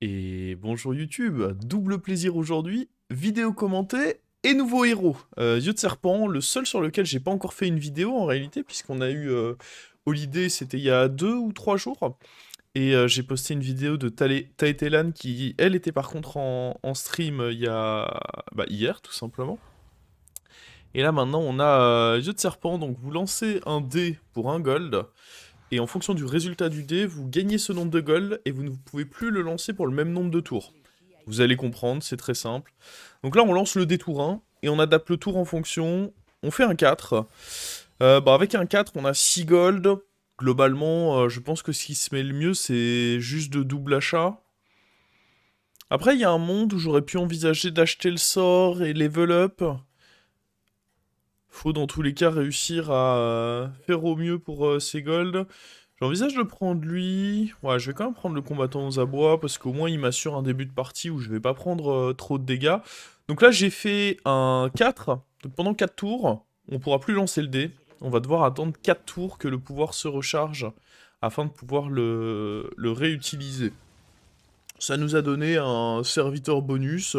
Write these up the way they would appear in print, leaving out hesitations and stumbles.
Et bonjour YouTube, double plaisir aujourd'hui, vidéo commentée et nouveau héros. Yeux de serpent, le seul sur lequel j'ai pas encore fait une vidéo en réalité, puisqu'on a eu Holiday, c'était il y a 2 ou 3 jours, et j'ai posté une vidéo de Taetelan qui, elle, était par contre en stream il y a hier tout simplement. Et là maintenant on a Yeux de serpent, donc vous lancez un dé pour un gold. Et en fonction du résultat du dé, vous gagnez ce nombre de gold et vous ne pouvez plus le lancer pour le même nombre de tours. Vous allez comprendre, c'est très simple. Donc là, on lance le dé tour 1 et on adapte le tour en fonction. On fait un 4. Avec un 4, on a 6 gold. Globalement, je pense que ce qui se met le mieux, c'est juste de double achat. Après, il y a un monde où j'aurais pu envisager d'acheter le sort et level up. Faut dans tous les cas réussir à faire au mieux pour ces golds. J'envisage de prendre lui. Ouais, je vais quand même prendre le combattant aux abois parce qu'au moins il m'assure un début de partie où je vais pas prendre trop de dégâts. Donc là j'ai fait un 4. Donc pendant 4 tours, on pourra plus lancer le dé. On va devoir attendre 4 tours que le pouvoir se recharge afin de pouvoir le réutiliser. Ça nous a donné un serviteur bonus.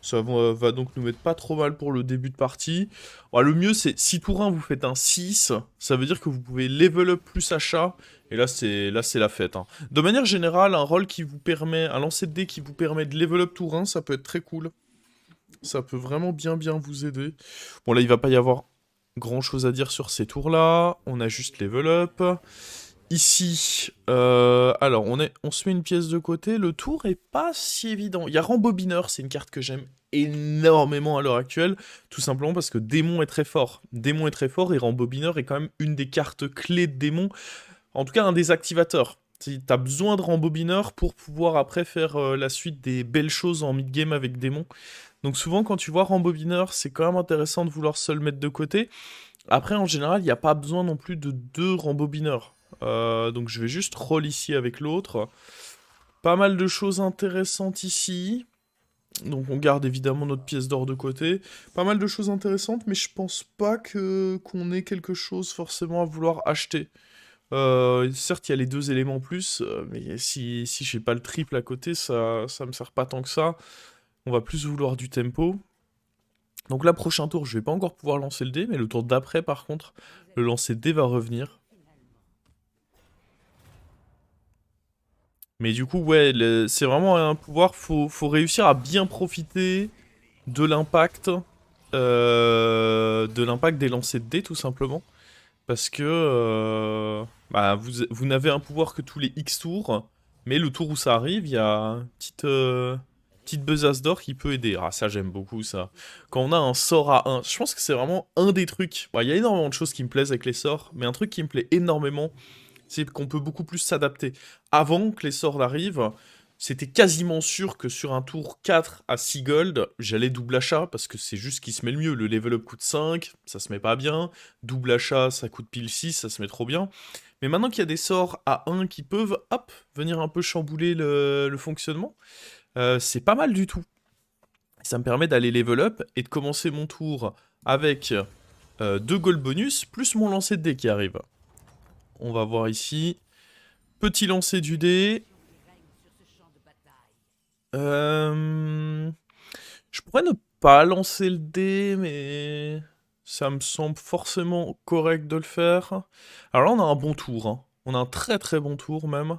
Ça va donc nous mettre pas trop mal pour le début de partie. Ouais, le mieux, c'est si tour 1 vous faites un 6, ça veut dire que vous pouvez level up plus achat. Et là c'est la fête, hein. De manière générale, un rôle qui vous permet, un lancer de dés qui vous permet de level up tour 1, ça peut être très cool. Ça peut vraiment bien vous aider. Bon, là, il va pas y avoir grand chose à dire sur ces tours-là. On a juste level up. Ici, alors on se met une pièce de côté, le tour est pas si évident. Il y a Rembobineur, c'est une carte que j'aime énormément à l'heure actuelle, tout simplement parce que Démon est très fort. Démon est très fort et Rembobineur est quand même une des cartes clés de Démon, en tout cas un des activateurs. T'as besoin de Rembobineur pour pouvoir après faire la suite des belles choses en mid-game avec Démon. Donc souvent quand tu vois Rembobineur, c'est quand même intéressant de vouloir se le mettre de côté. Après, en général, il n'y a pas besoin non plus de 2 rembobineurs. Donc je vais juste roll ici avec l'autre. Pas mal de choses intéressantes ici. Donc on garde évidemment notre pièce d'or de côté. Pas mal de choses intéressantes, mais je pense pas que qu'on ait quelque chose forcément à vouloir acheter. Certes, il y a les 2 éléments en plus, mais si j'ai pas le triple à côté, ça me sert pas tant que ça. On va plus vouloir du tempo. Donc là, prochain tour, je vais pas encore pouvoir lancer le dé, mais le tour d'après, par contre, le lancer de dé va revenir. Mais du coup, ouais, c'est vraiment un pouvoir, faut réussir à bien profiter de l'impact des lancers de dés, tout simplement. Parce que vous n'avez un pouvoir que tous les X tours, mais le tour où ça arrive, il y a une petite besace d'or qui peut aider. Ah, ça, j'aime beaucoup, ça. Quand on a un sort à 1, je pense que c'est vraiment un des trucs. Bon, il y a énormément de choses qui me plaisent avec les sorts, mais un truc qui me plaît énormément, c'est qu'on peut beaucoup plus s'adapter. Avant que les sorts arrivent, c'était quasiment sûr que sur un tour 4 à 6 gold, j'allais double achat, parce que c'est juste ce qui se met le mieux. Le level up coûte 5, ça se met pas bien. Double achat, ça coûte pile 6, ça se met trop bien. Mais maintenant qu'il y a des sorts à 1 qui peuvent, hop, venir un peu chambouler le fonctionnement, c'est pas mal du tout. Ça me permet d'aller level up et de commencer mon tour avec 2 gold bonus, plus mon lancer de dés qui arrive. On va voir ici. Petit lancer du dé. Je pourrais ne pas lancer le dé, mais ça me semble forcément correct de le faire. Alors là, on a un bon tour, hein. On a un très bon tour même.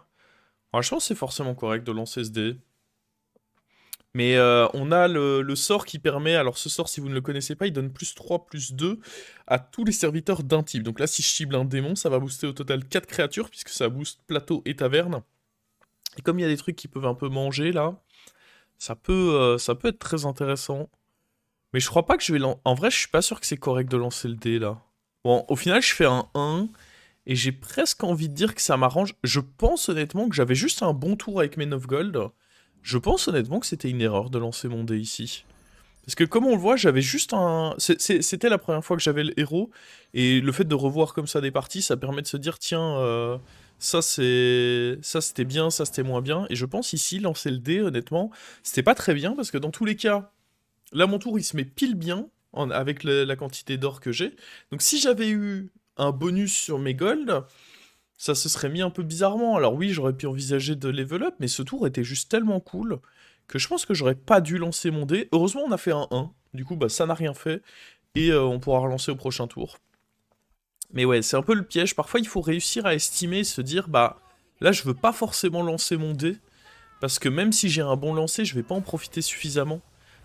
Alors, je pense que c'est forcément correct de lancer ce dé. Mais on a le sort qui permet, alors ce sort si vous ne le connaissez pas, il donne plus 3, plus 2 à tous les serviteurs d'un type. Donc là si je cible un démon, ça va booster au total 4 créatures, puisque ça booste plateau et taverne. Et comme il y a des trucs qui peuvent un peu manger là, ça peut être très intéressant. Mais je crois pas que je vais en vrai, je suis pas sûr que c'est correct de lancer le dé là. Bon, au final, je fais un 1 et j'ai presque envie de dire que ça m'arrange. Je pense honnêtement que j'avais juste un bon tour avec mes 9 gold. Je pense honnêtement que c'était une erreur de lancer mon dé ici. Parce que comme on le voit, j'avais juste un... C'était la première fois que j'avais le héros, et le fait de revoir comme ça des parties, ça permet de se dire, tiens, ça c'était bien, ça c'était moins bien, et je pense ici, lancer le dé, honnêtement, c'était pas très bien, parce que dans tous les cas, là mon tour il se met pile bien, avec la quantité d'or que j'ai, donc si j'avais eu un bonus sur mes golds, ça se serait mis un peu bizarrement. Alors oui, j'aurais pu envisager de level up, mais ce tour était juste tellement cool que je pense que j'aurais pas dû lancer mon dé. Heureusement, on a fait un 1. Du coup, bah, ça n'a rien fait. Et on pourra relancer au prochain tour. Mais ouais, c'est un peu le piège. Parfois, il faut réussir à estimer et se dire, bah, là, je veux pas forcément lancer mon dé. Parce que même si j'ai un bon lancer, je vais pas en profiter suffisamment.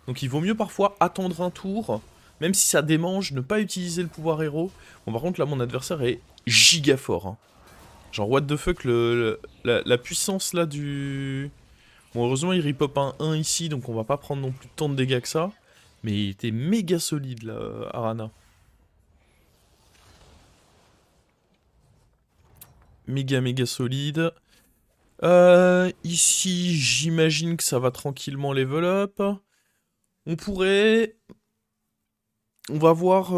Donc il vaut mieux parfois attendre un tour, même si ça démange, ne pas utiliser le pouvoir héros. Bon, par contre, là, mon adversaire est giga fort. Hein. Genre, what the fuck, la puissance là du... Bon, heureusement, il repop un 1 ici, donc on va pas prendre non plus tant de dégâts que ça. Mais il était méga solide, là, Arana. Méga solide. Ici, j'imagine que ça va tranquillement level up. On pourrait... On va voir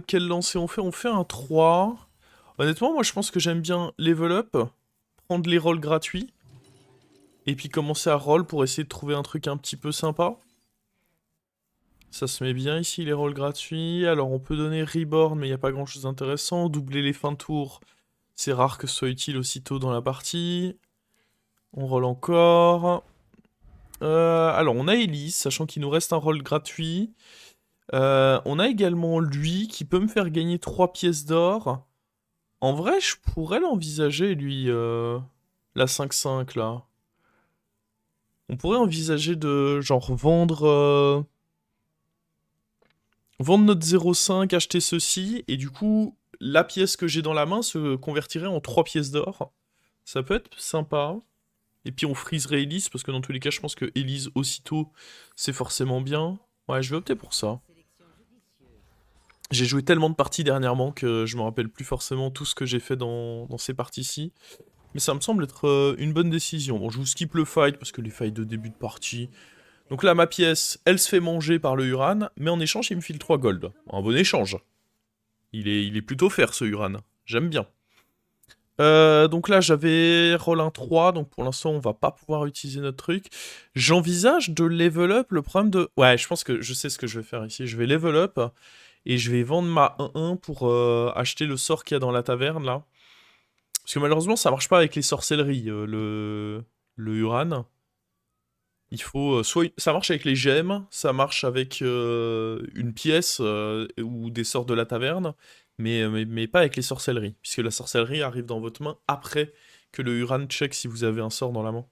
quel lancer on fait. On fait un 3. Honnêtement, moi je pense que j'aime bien level up, prendre les rolls gratuits, et puis commencer à roll pour essayer de trouver un truc un petit peu sympa. Ça se met bien ici, les rolls gratuits. Alors on peut donner Reborn, mais il n'y a pas grand chose d'intéressant. Doubler les fins de tour, c'est rare que ce soit utile aussitôt dans la partie. On roll encore. Alors on a Elise, sachant qu'il nous reste un roll gratuit. On a également lui, qui peut me faire gagner 3 pièces d'or. En vrai, je pourrais l'envisager, lui, la 5-5, là. On pourrait envisager de, genre, vendre notre 0,5, acheter ceci, et du coup, la pièce que j'ai dans la main se convertirait en 3 pièces d'or. Ça peut être sympa. Et puis on friserait Elise, parce que dans tous les cas, je pense que Elise aussitôt, c'est forcément bien. Ouais, je vais opter pour ça. J'ai joué tellement de parties dernièrement que je me rappelle plus forcément tout ce que j'ai fait dans ces parties-ci. Mais ça me semble être une bonne décision. Bon, je vous skip le fight, parce que les fights de début de partie... Donc là, ma pièce, elle se fait manger par le Uran, mais en échange, il me file 3 gold. Un bon échange. Il est plutôt fair, ce Uran. J'aime bien. Donc là, j'avais roll un 3, donc pour l'instant, on va pas pouvoir utiliser notre truc. J'envisage de level up le problème de... Ouais, je pense que je sais ce que je vais faire ici. Je vais level up, et je vais vendre ma 1-1 pour acheter le sort qu'il y a dans la taverne, là. Parce que malheureusement, ça marche pas avec les sorcelleries, le Uran. Il faut soit ça marche avec les gemmes, ça marche avec une pièce ou des sorts de la taverne, mais pas avec les sorcelleries, puisque la sorcellerie arrive dans votre main après que le Uran check si vous avez un sort dans la main.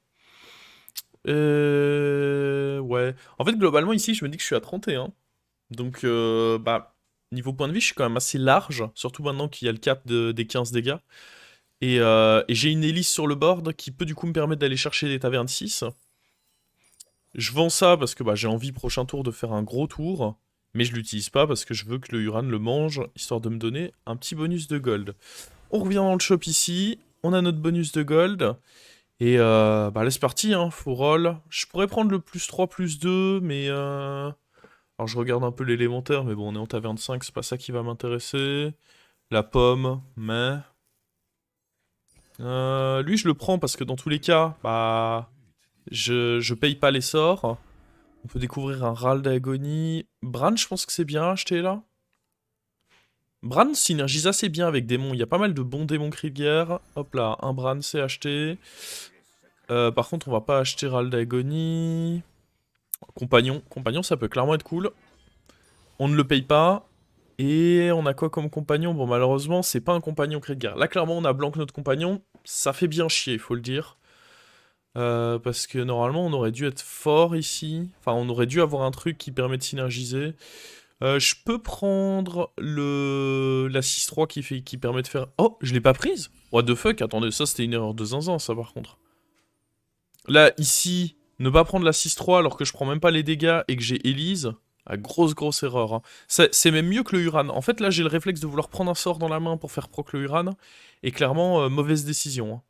Ouais. En fait, globalement, ici, je me dis que je suis à 31. Donc, bah, niveau point de vie, je suis quand même assez large, surtout maintenant qu'il y a le cap des 15 dégâts. Et j'ai une hélice sur le board qui peut du coup me permettre d'aller chercher des tavernes 6. Je vends ça parce que bah, j'ai envie prochain tour de faire un gros tour, mais je l'utilise pas parce que je veux que le Uran le mange, histoire de me donner un petit bonus de gold. On revient dans le shop ici, on a notre bonus de gold, et bah laisse parti, hein, faut roll. Je pourrais prendre le plus 3, plus 2, mais alors je regarde un peu l'élémentaire, mais bon, on est en taverne 5, c'est pas ça qui va m'intéresser. La pomme, mais... lui, je le prends parce que dans tous les cas, bah... Je paye pas les sorts. On peut découvrir un râle d'agonie. Bran, je pense que c'est bien acheté là. Bran synergise assez bien avec démons. Il y a pas mal de bons démons cris de guerre. Hop là, un Bran c'est acheté. Par contre, on va pas acheter râle d'agonie. Compagnon, ça peut clairement être cool. On ne le paye pas. Et on a quoi comme compagnon? Bon, malheureusement, c'est pas un compagnon cri de guerre. Là, clairement, on a blanc notre compagnon. Ça fait bien chier, faut le dire. Parce que normalement on aurait dû être fort ici. Enfin on aurait dû avoir un truc qui permet de synergiser. Je peux prendre la 6-3 qui permet de faire... Oh, je l'ai pas prise. What the fuck, attendez, ça c'était une erreur de zinzin ça par contre. Là ici, ne pas prendre la 6-3 alors que je prends même pas les dégâts et que j'ai Elise. Ah, grosse erreur. Hein. C'est même mieux que le Uran. En fait là j'ai le réflexe de vouloir prendre un sort dans la main pour faire proc le Uran. Et clairement, mauvaise décision. Hein.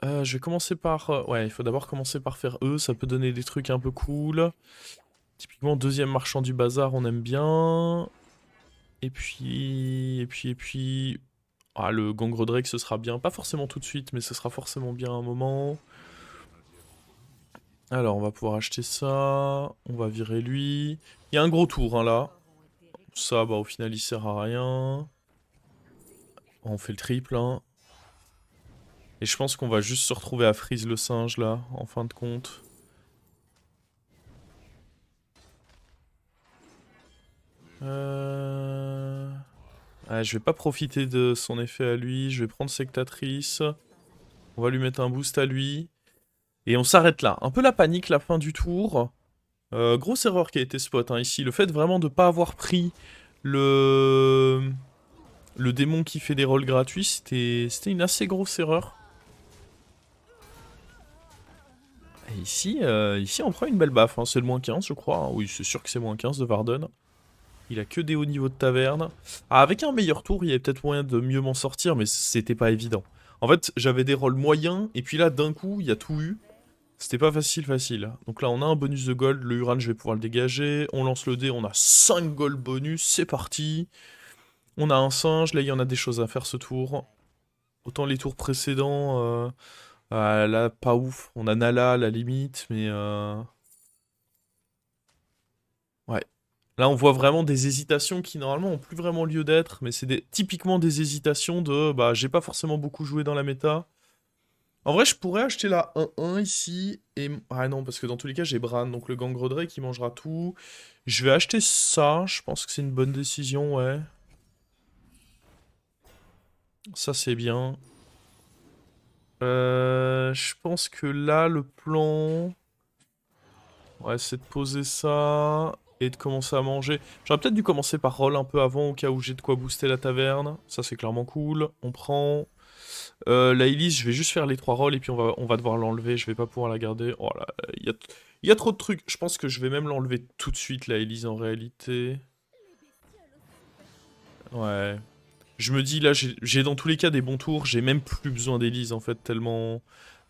Je vais commencer par... ouais, il faut d'abord commencer par faire eux, ça peut donner des trucs un peu cool. Typiquement, deuxième marchand du bazar, on aime bien. Et puis... Ah, le Gangre Drake, ce sera bien. Pas forcément tout de suite, mais ce sera forcément bien un moment. Alors, on va pouvoir acheter ça. On va virer lui. Il y a un gros tour, hein, là. Ça, bah, au final, il sert à rien. On fait le triple, hein. Et je pense qu'on va juste se retrouver à freeze le singe, là, en fin de compte. Ah, je vais pas profiter de son effet à lui. Je vais prendre Sectatrice. On va lui mettre un boost à lui. Et on s'arrête là. Un peu la panique, la fin du tour. Grosse erreur qui a été spot, hein, ici. Le fait vraiment de pas avoir pris le... Le démon qui fait des rolls gratuits, c'était une assez grosse erreur. Et ici on prend une belle baffe, hein. C'est le moins 15 je crois, hein. Oui, c'est sûr que c'est moins 15 de Varden. Il a que des hauts niveaux de taverne. Ah, avec un meilleur tour, il y avait peut-être moyen de mieux m'en sortir, mais c'était pas évident. En fait, j'avais des rolls moyens, et puis là, d'un coup, il y a tout eu. C'était pas facile. Donc là, on a un bonus de gold, le Uran, je vais pouvoir le dégager. On lance le dé, on a 5 gold bonus, c'est parti. On a un singe, là, il y en a des choses à faire ce tour. Autant les tours précédents, là, pas ouf. On a Nala à la limite, mais... Ouais. Là, on voit vraiment des hésitations qui, normalement, ont plus vraiment lieu d'être, mais c'est typiquement des hésitations de... Bah, j'ai pas forcément beaucoup joué dans la méta. En vrai, je pourrais acheter la 1-1 ici, et... Ah non, parce que dans tous les cas, j'ai Bran, donc le Gangrodrey qui mangera tout. Je vais acheter ça, je pense que c'est une bonne décision, ouais. Ça, c'est bien. Je pense que là, le plan... Ouais, c'est de poser ça et de commencer à manger. J'aurais peut-être dû commencer par roll un peu avant au cas où j'ai de quoi booster la taverne. Ça, c'est clairement cool. On prend. La Elise, je vais juste faire les 3 rolls et puis on va devoir l'enlever. Je vais pas pouvoir la garder. Oh là, il y a trop de trucs. Je pense que je vais même l'enlever tout de suite, la Elise, en réalité. Ouais. Je me dis, là, j'ai dans tous les cas des bons tours. J'ai même plus besoin d'Elise, en fait, tellement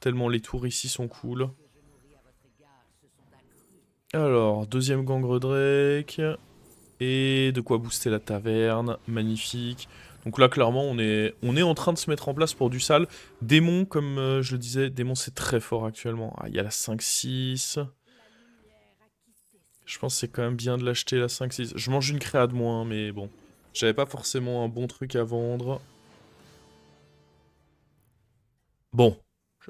les tours ici sont cool. Alors, deuxième Gangre Drake. Et de quoi booster la taverne. Magnifique. Donc là, clairement, on est en train de se mettre en place pour du sale. Démon, comme je le disais, démon c'est très fort actuellement. Ah, il y a la 5-6. Je pense que c'est quand même bien de l'acheter la 5-6. Je mange une créa de moins, mais bon. J'avais pas forcément un bon truc à vendre. Bon.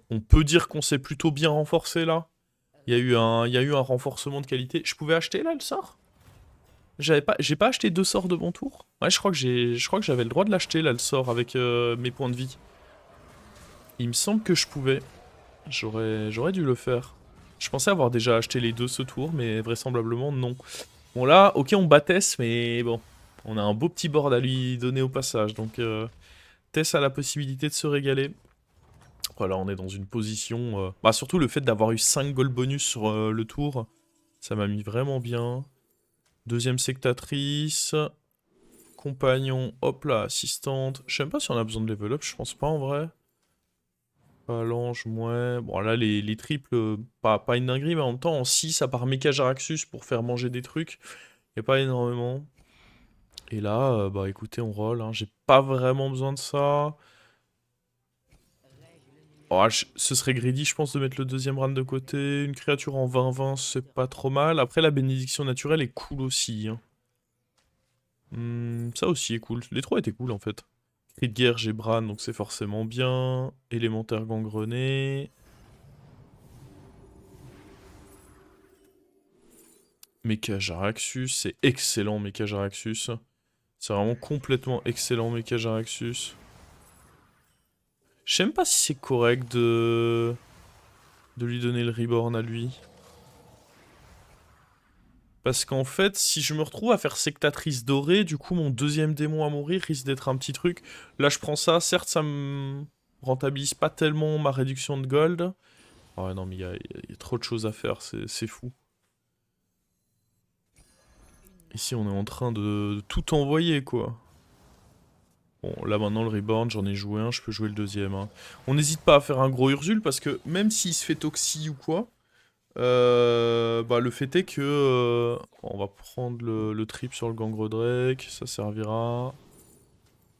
On peut dire qu'on s'est plutôt bien renforcé là. Il y a eu un renforcement de qualité. Je pouvais acheter là le sort? J'ai pas acheté 2 sorts de mon tour? Ouais, je crois que j'avais le droit de l'acheter là, le sort, avec mes points de vie. Il me semble que je pouvais. J'aurais dû le faire. Je pensais avoir déjà acheté les 2 ce tour, mais vraisemblablement non. Bon là, ok, on bat Tess, mais bon. On a un beau petit board à lui donner au passage, donc Tess a la possibilité de se régaler. Voilà, on est dans une position... Bah surtout le fait d'avoir eu 5 gold bonus sur le tour, ça m'a mis vraiment bien. Deuxième sectatrice. Compagnon, hop là, assistante. Je sais même pas si on a besoin de level up, je pense pas en vrai. Phalange, ouais. Bon là les triples, pas une dinguerie, mais en même temps en 6 à part Mecha Jaraxxus pour faire manger des trucs, y a pas énormément. Et là, bah écoutez, on roll, hein. J'ai pas vraiment besoin de ça. Oh, ce serait greedy, je pense, de mettre le deuxième run de côté. Une créature en 20-20, c'est pas trop mal. Après, la bénédiction naturelle est cool aussi, hein. Ça aussi est cool. Les trois étaient cool en fait. Cri de guerre, j'ai Bran, donc c'est forcément bien. Élémentaire gangrené. Mecha Jaraxxus, c'est excellent Mecha Jaraxxus. C'est vraiment complètement excellent Mecha Jaraxxus. Je sais même pas si c'est correct de lui donner le reborn à lui. Parce qu'en fait, si je me retrouve à faire sectatrice dorée, du coup mon deuxième démon à mourir risque d'être un petit truc. Là je prends ça, certes ça me rentabilise pas tellement ma réduction de gold. Oh ouais, non mais il y a trop de choses à faire, c'est fou. Ici on est en train de tout envoyer quoi. Bon là maintenant le reborn, j'en ai joué un, je peux jouer le deuxième, hein. On n'hésite pas à faire un gros Ursule parce que même s'il se fait toxi ou quoi, bah le fait est que on va prendre le trip sur le Gangre Drake, ça servira.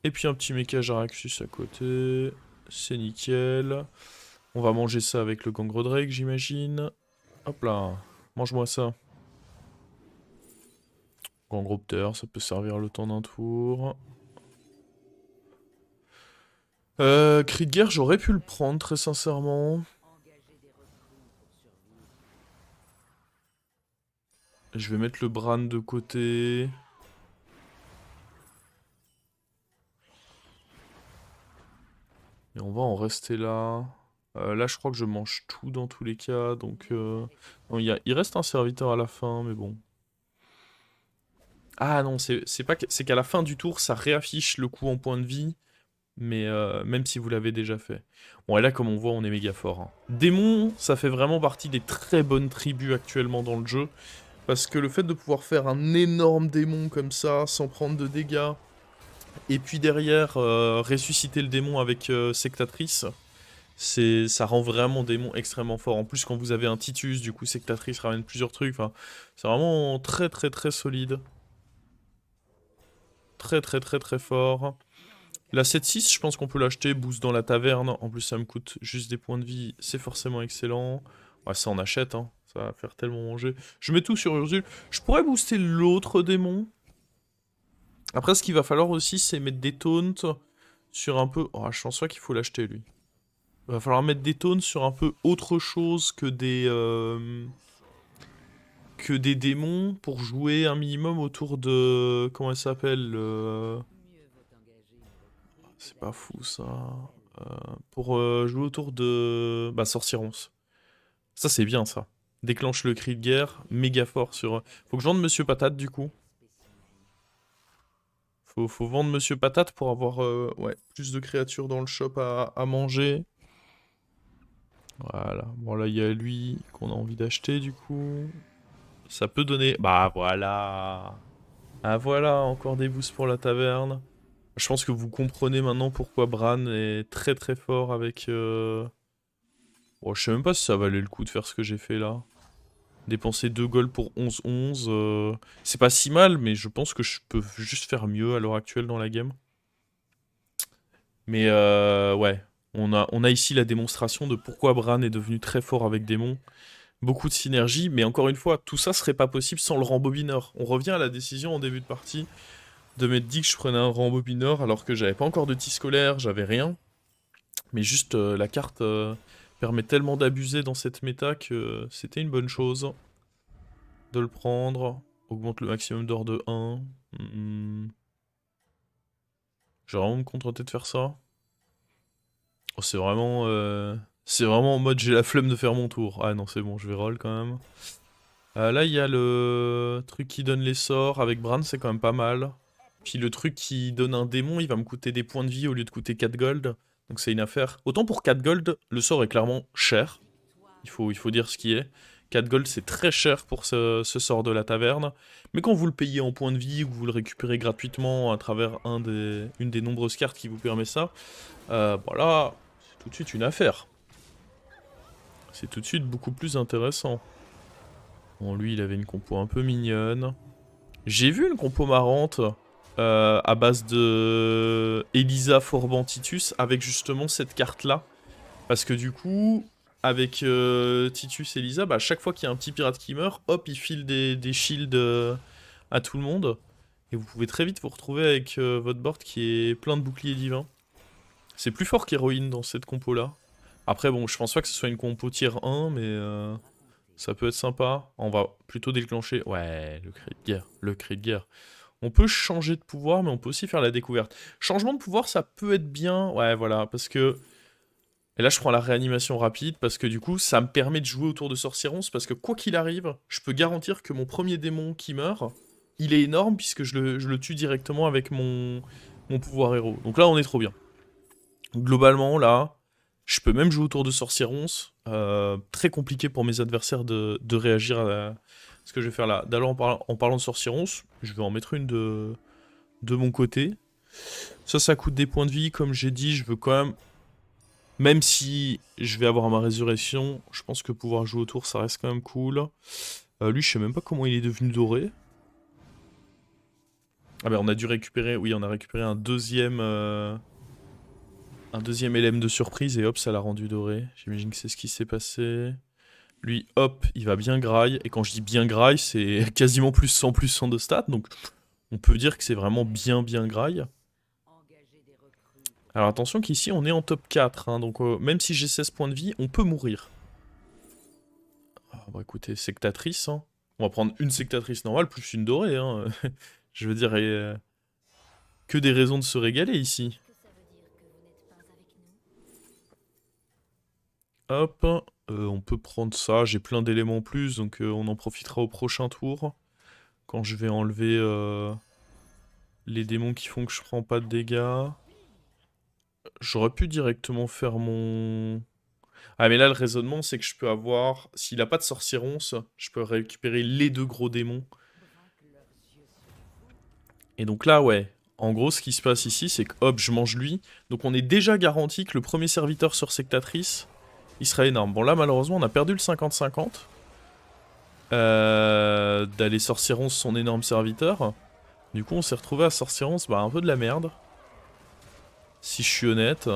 Et puis un petit méca Jaraxxus à côté, c'est nickel. On va manger ça avec le Gangre Drake j'imagine. Hop là, mange-moi ça. Gangropter, ça peut servir le temps d'un tour. Cri de guerre, j'aurais pu le prendre, très sincèrement. Je vais mettre le Bran de côté. Et on va en rester là. Là, je crois que je mange tout dans tous les cas, donc... non, il reste un serviteur à la fin, mais bon. Ah non, c'est pas c'est qu'à la fin du tour, ça réaffiche le coup en point de vie, mais même si vous l'avez déjà fait. Bon, et là, comme on voit, on est méga fort, hein. Démon, ça fait vraiment partie des très bonnes tribus actuellement dans le jeu, parce que le fait de pouvoir faire un énorme démon comme ça, sans prendre de dégâts, et puis derrière, ressusciter le démon avec Sectatrice, ça rend vraiment démon extrêmement fort. En plus, quand vous avez un Titus, du coup, Sectatrice ramène plusieurs trucs, enfin, c'est vraiment très très très solide. Très très très très fort. La 7-6, je pense qu'on peut l'acheter, boost dans la taverne. En plus, ça me coûte juste des points de vie, c'est forcément excellent. Ouais, ça on achète, hein. Ça va faire tellement manger. Je mets tout sur Ursule. Je pourrais booster l'autre démon. Après, ce qu'il va falloir aussi, c'est mettre des taunts sur un peu... Oh, je pense pas qu'il faut l'acheter, lui. Il va falloir mettre des taunts sur un peu autre chose que des démons pour jouer un minimum autour de... Comment elle s'appelle C'est pas fou, ça. Pour jouer autour de... Bah, Sorcierance. Ça, c'est bien, ça. Déclenche le cri de guerre, méga fort sur... Faut que je vende Monsieur Patate, du coup. Faut vendre Monsieur Patate pour avoir ouais, plus de créatures dans le shop à manger. Voilà. Bon, là, il y a lui qu'on a envie d'acheter, du coup. Ça peut donner... Bah, voilà. Ah, voilà, encore des boosts pour la taverne. Je pense que vous comprenez maintenant pourquoi Bran est très très fort avec... Bon, je sais même pas si ça valait le coup de faire ce que j'ai fait là. Dépenser 2 gold pour 11-11, c'est pas si mal, mais je pense que je peux juste faire mieux à l'heure actuelle dans la game. Mais ouais, on a ici la démonstration de pourquoi Bran est devenu très fort avec Démon. Beaucoup de synergie, mais encore une fois, tout ça serait pas possible sans le rembobineur. On revient à la décision en début de partie de m'être dit que je prenais un rembobineur alors que j'avais pas encore de tis scolaire, j'avais rien. Mais juste la carte permet tellement d'abuser dans cette méta que c'était une bonne chose de le prendre. Augmente le maximum d'or de 1. Je vais vraiment me contenter de faire ça. Oh, c'est vraiment en mode j'ai la flemme de faire mon tour. Ah non, c'est bon, je vais roll quand même. Là, il y a le truc qui donne les sorts. Avec Bran, c'est quand même pas mal. Puis le truc qui donne un démon, il va me coûter des points de vie au lieu de coûter 4 gold. Donc c'est une affaire. Autant pour 4 gold, le sort est clairement cher. Il faut dire ce qui est. 4 gold, c'est très cher pour ce sort de la taverne. Mais quand vous le payez en points de vie ou que vous le récupérez gratuitement à travers une des nombreuses cartes qui vous permet ça, voilà, c'est tout de suite une affaire. C'est tout de suite beaucoup plus intéressant. Bon, lui, il avait une compo un peu mignonne. J'ai vu une compo marrante à base de Elisa Forban-Titus avec justement cette carte-là. Parce que du coup, avec Titus et Elisa, bah, à chaque fois qu'il y a un petit pirate qui meurt, hop, il file des shields à tout le monde. Et vous pouvez très vite vous retrouver avec votre board qui est plein de boucliers divins. C'est plus fort qu'héroïne dans cette compo-là. Après, bon, je pense pas que ce soit une compo tier 1, mais ça peut être sympa. On va plutôt déclencher... Ouais, le cri de guerre, le cri de guerre. On peut changer de pouvoir, mais on peut aussi faire la découverte. Changement de pouvoir, ça peut être bien. Ouais, voilà, parce que... Et là, je prends la réanimation rapide, parce que du coup, ça me permet de jouer autour de Sorcierance, parce que quoi qu'il arrive, je peux garantir que mon premier démon qui meurt, il est énorme, puisque je le tue directement avec mon pouvoir héros. Donc là, on est trop bien. Globalement, là, je peux même jouer autour de Sorcierance. Très compliqué pour mes adversaires de réagir à ce que je vais faire là. D'ailleurs, en parlant de Sorcierance, je vais en mettre une de mon côté. Ça coûte des points de vie. Comme j'ai dit, je veux quand même... Même si je vais avoir ma résurrection, je pense que pouvoir jouer autour, ça reste quand même cool. Lui, je sais même pas comment il est devenu doré. Ah ben, on a dû récupérer... Oui, on a récupéré un deuxième LM de surprise et hop, ça l'a rendu doré. J'imagine que c'est ce qui s'est passé. Lui, hop, il va bien graille. Et quand je dis bien graille, c'est quasiment plus 100 de stats. Donc, on peut dire que c'est vraiment bien graille. Alors attention qu'ici on est en top 4, hein, donc même si j'ai 16 points de vie, on peut mourir. Ah, bah écoutez, sectatrice, hein. On va prendre une sectatrice normale plus une dorée, hein. Je veux dire, que des raisons de se régaler ici. Hop, on peut prendre ça, j'ai plein d'éléments en plus, donc on en profitera au prochain tour. Quand je vais enlever les démons qui font que je prends pas de dégâts. J'aurais pu directement faire mon... Ah mais là le raisonnement c'est que je peux avoir... S'il a pas de sorcieronce, je peux récupérer les deux gros démons. Et donc là ouais, en gros ce qui se passe ici c'est que hop je mange lui. Donc on est déjà garanti que le premier serviteur sur sectatrice, il sera énorme. Bon là malheureusement on a perdu le 50-50. D'aller sorcieronce son énorme serviteur. Du coup on s'est retrouvé à sorcieronce bah un peu de la merde. Si je suis honnête.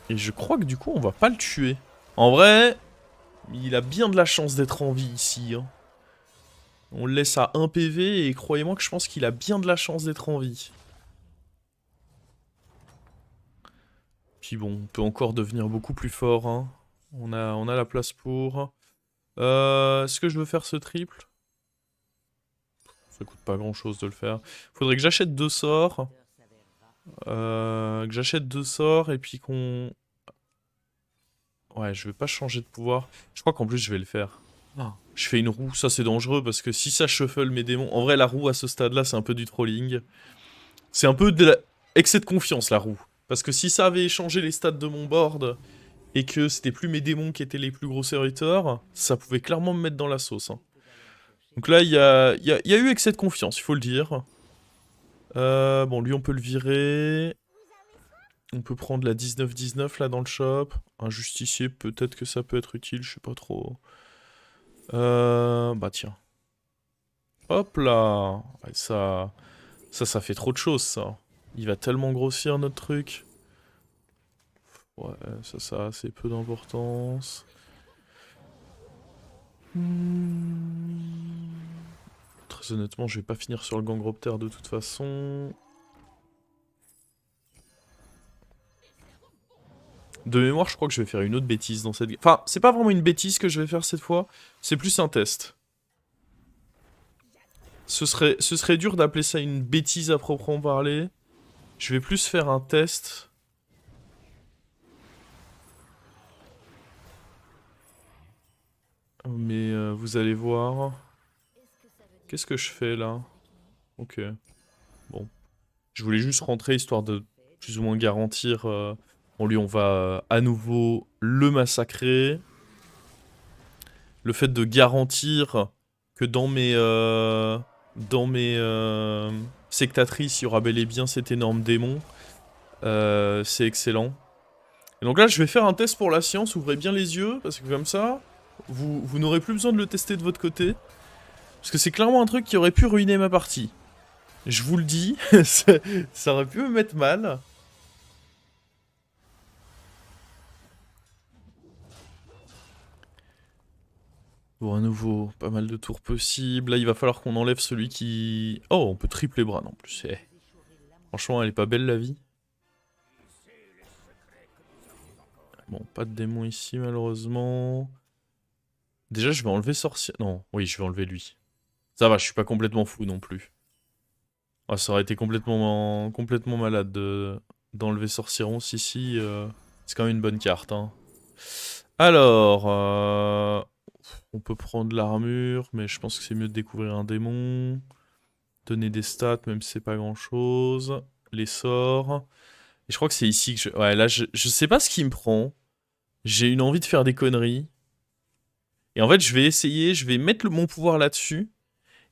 Et je crois que du coup on va pas le tuer. En vrai, il a bien de la chance d'être en vie ici. Hein. On le laisse à 1 PV et croyez-moi que je pense qu'il a bien de la chance d'être en vie. Puis bon, on peut encore devenir beaucoup plus fort. Hein. On a la place pour. Est-ce que je veux faire ce triple? Ça coûte pas grand chose de le faire. Faudrait que j'achète 2 sorts. Que j'achète 2 sorts et puis qu'on... Ouais, je vais pas changer de pouvoir. Je crois qu'en plus je vais le faire. Ah. Je fais une roue, ça c'est dangereux parce que si ça shuffle mes démons... En vrai la roue à ce stade-là c'est un peu du trolling. C'est un peu de excès de confiance la roue. Parce que si ça avait changé les stats de mon board et que c'était plus mes démons qui étaient les plus gros serviteurs, ça pouvait clairement me mettre dans la sauce. Hein. Donc là il y a eu excès de confiance, il faut le dire. Bon lui on peut le virer. On peut prendre la 19-19 là dans le shop. Un justicier, peut-être que ça peut être utile, je sais pas trop. Bah tiens. Hop là. Ouais, ça fait trop de choses ça. Il va tellement grossir notre truc. Ouais, ça a assez peu d'importance. Très honnêtement, je vais pas finir sur le Gangroptère de toute façon. De mémoire, je crois que je vais faire une autre bêtise dans cette... Enfin, c'est pas vraiment une bêtise que je vais faire cette fois, c'est plus un test. Ce serait dur d'appeler ça une bêtise à proprement parler. Je vais plus faire un test. Mais vous allez voir. Qu'est-ce que je fais là? Ok. Bon. Je voulais juste rentrer histoire de plus ou moins garantir... Bon lui on va à nouveau le massacrer. Le fait de garantir que dans mes... sectatrices, il y aura bel et bien cet énorme démon. C'est excellent. Et donc là, je vais faire un test pour la science. Ouvrez bien les yeux, parce que comme ça, vous n'aurez plus besoin de le tester de votre côté. Parce que c'est clairement un truc qui aurait pu ruiner ma partie. Je vous le dis, ça aurait pu me mettre mal. Bon, à nouveau, pas mal de tours possibles. Là, il va falloir qu'on enlève celui qui... Oh, on peut tripler Bran en plus. Eh. Franchement, elle est pas belle la vie. Bon, pas de démon ici malheureusement. Déjà, je vais enlever sorcier... Non, oui, je vais enlever lui. Ça va, je suis pas complètement fou non plus. Ah, ça aurait été complètement malade d'enlever sorcieronce ici. C'est quand même une bonne carte. Hein. Alors, on peut prendre l'armure, mais je pense que c'est mieux de découvrir un démon. Donner des stats, même si c'est pas grand chose. Les sorts. Et je crois que c'est ici que je... Ouais, là, je sais pas ce qui me prend. J'ai une envie de faire des conneries. Et en fait, je vais essayer, je vais mettre mon pouvoir là-dessus.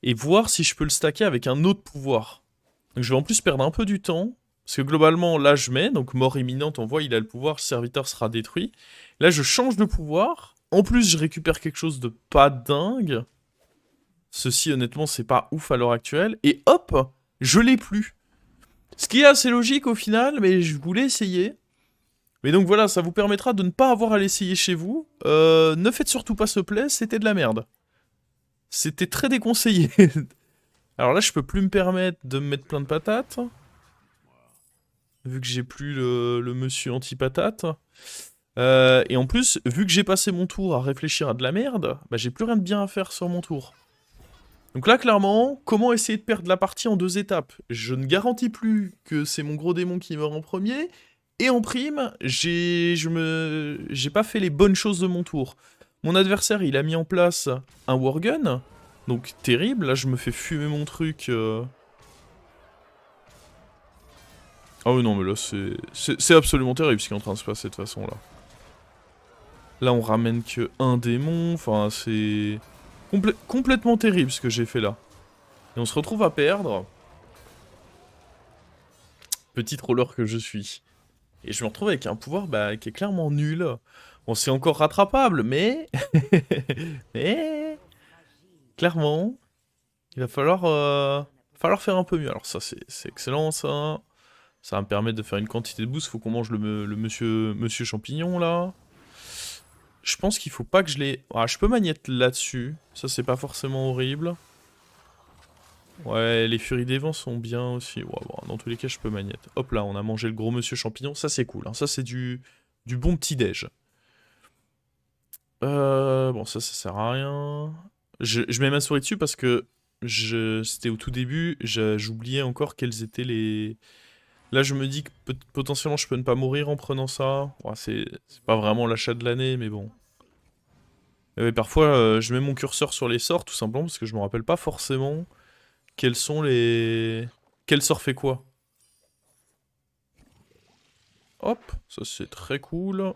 Et voir si je peux le stacker avec un autre pouvoir. Donc je vais en plus perdre un peu du temps. Parce que globalement, là je mets, donc mort imminente, on voit, il a le pouvoir, le serviteur sera détruit. Là je change de pouvoir. En plus, je récupère quelque chose de pas dingue. Ceci, honnêtement, c'est pas ouf à l'heure actuelle. Et hop, je l'ai plus. Ce qui est assez logique au final, mais je voulais essayer. Mais donc voilà, ça vous permettra de ne pas avoir à l'essayer chez vous. Ne faites surtout pas ce play, c'était de la merde. C'était très déconseillé. Alors là, je peux plus me permettre de me mettre plein de patates. vu que j'ai plus le monsieur anti-patate. Et en plus, vu que j'ai passé mon tour à réfléchir à de la merde, bah j'ai plus rien de bien à faire sur mon tour. Donc là, clairement, comment essayer de perdre la partie en 2 étapes? Je ne garantis plus que c'est mon gros démon qui meurt en premier, et en prime, j'ai pas fait les bonnes choses de mon tour. Mon adversaire, il a mis en place un Worgen, donc terrible, là je me fais fumer mon truc. Ah oui non mais là c'est absolument terrible ce qui est en train de se passer de toute façon là. Là on ramène que un démon, enfin c'est complètement terrible ce que j'ai fait là. Et on se retrouve à perdre. Petit troller que je suis. Et je me retrouve avec un pouvoir bah, qui est clairement nul. Bon, c'est encore rattrapable, mais... mais... Clairement, il va falloir faire un peu mieux. Alors ça, c'est excellent, ça. Ça va me permettre de faire une quantité de boost. Faut qu'on mange le monsieur champignon, là. Je pense qu'il faut pas que je les... Ah, je peux magnette là-dessus. Ça, c'est pas forcément horrible. Ouais, les furies des vents sont bien aussi. Ouais, bon, dans tous les cas, je peux magnette. Hop là, on a mangé le gros monsieur champignon. Ça, c'est cool. Hein. Ça, c'est du bon petit-déj. Bon, ça sert à rien. Je mets ma souris dessus parce que c'était au tout début. J'oubliais encore quels étaient les... Là, je me dis que potentiellement, je peux ne pas mourir en prenant ça. Ouais, c'est pas vraiment l'achat de l'année, mais bon. Et parfois, je mets mon curseur sur les sorts, tout simplement, parce que je me rappelle pas forcément quels sont les... Quel sort fait quoi. Hop, ça c'est très cool.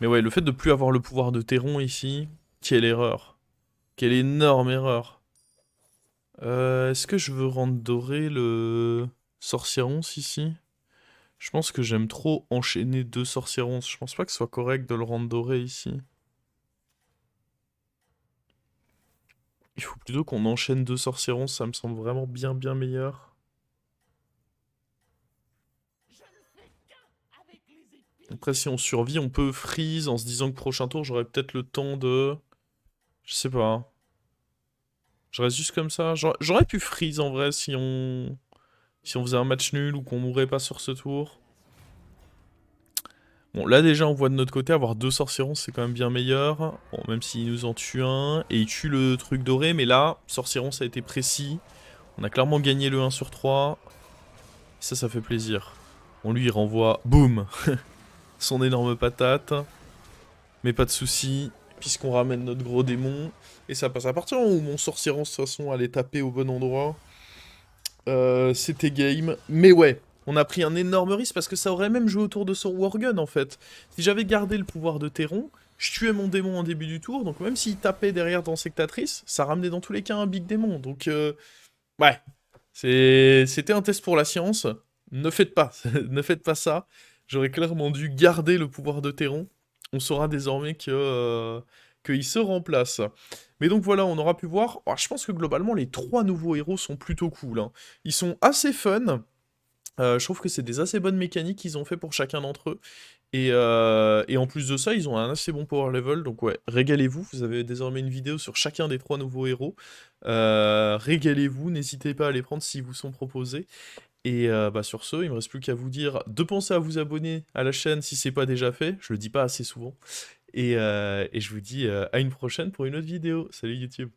Mais ouais, le fait de plus avoir le pouvoir de Théron ici, quelle erreur. Quelle énorme erreur. Est-ce que je veux rendre doré le sorcieron ici? Je pense que j'aime trop enchaîner 2 sorcierons. Je pense pas que ce soit correct de le rendre doré ici. Il faut plutôt qu'on enchaîne 2 sorcierons, ça me semble vraiment bien meilleur. Après, si on survit, on peut freeze en se disant que prochain tour, j'aurai peut-être le temps de... Je sais pas. Je reste juste comme ça. J'aurais pu freeze en vrai si on... Si on faisait un match nul ou qu'on mourrait pas sur ce tour. Bon, là déjà, on voit de notre côté, avoir 2 sorcierons, c'est quand même bien meilleur. Bon, même s'il nous en tue un. Et il tue le truc doré, mais là, sorcieron, ça a été précis. On a clairement gagné le 1 sur 3. Et ça fait plaisir. On lui renvoie, boum, son énorme patate. Mais pas de soucis, puisqu'on ramène notre gros démon. Et ça passe. À partir du moment où mon sorcieron, de toute façon, allait taper au bon endroit, c'était game. Mais ouais, on a pris un énorme risque parce que ça aurait même joué autour de son Worgen en fait. Si j'avais gardé le pouvoir de Théron, je tuais mon démon en début du tour, donc même s'il tapait derrière dans Sectatrice, ça ramenait dans tous les cas un big démon. Donc ouais, c'était un test pour la science. Ne faites pas, ne faites pas ça. J'aurais clairement dû garder le pouvoir de Théron. On saura désormais que qu'il se remplace. Mais donc voilà, on aura pu voir. Oh, je pense que globalement, les 3 nouveaux héros sont plutôt cool. Hein. Ils sont assez fun. Je trouve que c'est des assez bonnes mécaniques qu'ils ont fait pour chacun d'entre eux. Et en plus de ça, ils ont un assez bon power level. Donc ouais, régalez-vous. Vous avez désormais une vidéo sur chacun des 3 nouveaux héros. Régalez-vous, n'hésitez pas à les prendre s'ils vous sont proposés. Et bah sur ce, il me reste plus qu'à vous dire de penser à vous abonner à la chaîne si c'est pas déjà fait. Je le dis pas assez souvent. Et je vous dis à une prochaine pour une autre vidéo. Salut YouTube.